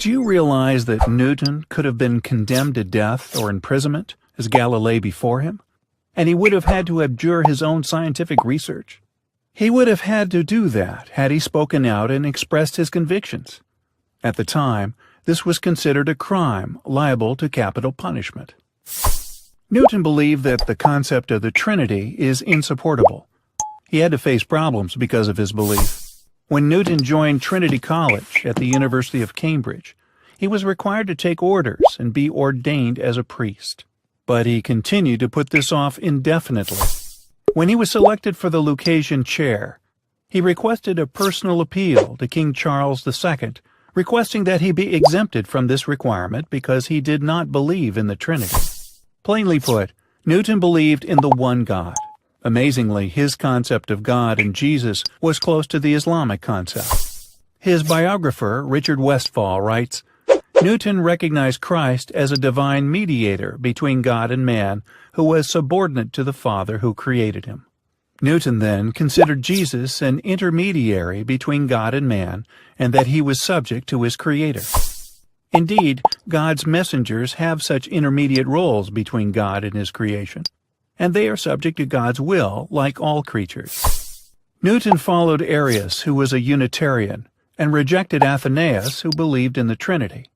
Do you realize that Newton could have been condemned to death or imprisonment, as Galilei before him? And he would have had to abjure his own scientific research. He would have had to do that had he spoken out and expressed his convictions. At the time, this was considered a crime liable to capital punishment. Newton believed that the concept of the Trinity is insupportable. He had to face problems because of his belief. When Newton joined Trinity College at the University of Cambridge, he was required to take orders and be ordained as a priest. But he continued to put this off indefinitely. When he was selected for the Lucasian chair, he requested a personal appeal to King Charles II, requesting that he be exempted from this requirement because he did not believe in the Trinity. Plainly put, Newton believed in the one God. Amazingly, his concept of God and Jesus was close to the Islamic concept. His biographer, Richard Westphal, writes, Newton recognized Christ as a divine mediator between God and man who was subordinate to the Father who created him. Newton then considered Jesus an intermediary between God and man, and that he was subject to his Creator. Indeed, God's messengers have such intermediate roles between God and his creation, and they are subject to God's will like all creatures. Newton followed Arius, who was a Unitarian, and rejected Athanasius, who believed in the Trinity.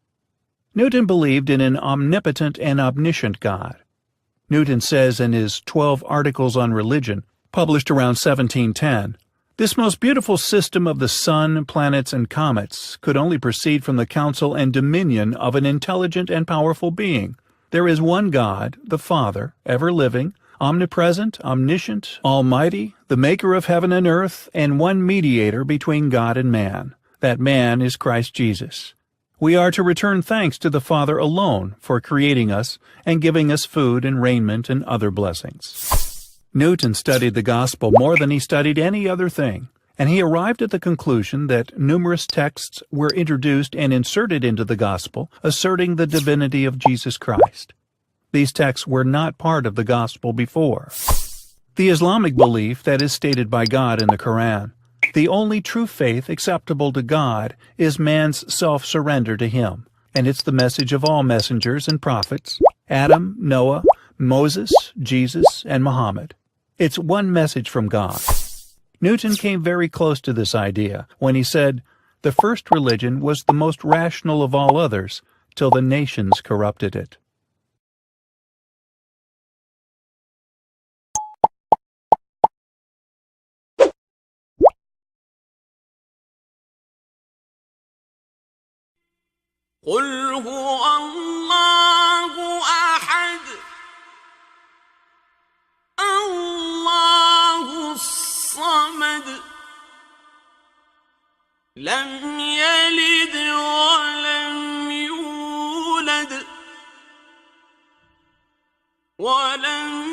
Newton believed in an omnipotent and omniscient God. Newton says in his 12 Articles on Religion, published around 1710, "This most beautiful system of the sun, planets, and comets could only proceed from the counsel and dominion of an intelligent and powerful being. There is one God, the Father, ever-living, omnipresent, omniscient, almighty, the maker of heaven and earth, and one mediator between God and man. That man is Christ Jesus. We are to return thanks to the Father alone for creating us and giving us food and raiment and other blessings." Newton studied the gospel more than he studied any other thing, and he arrived at the conclusion that numerous texts were introduced and inserted into the gospel asserting the divinity of Jesus Christ. These texts were not part of the gospel before. The Islamic belief that is stated by God in the Quran, the only true faith acceptable to God is man's self-surrender to Him, and it's the message of all messengers and prophets, Adam, Noah, Moses, Jesus, and Muhammad. It's one message from God. Newton came very close to this idea when he said, "The first religion was the most rational of all others, till the nations corrupted it." قل هو الله أحد الله الصمد لم يلد ولم يولد ولم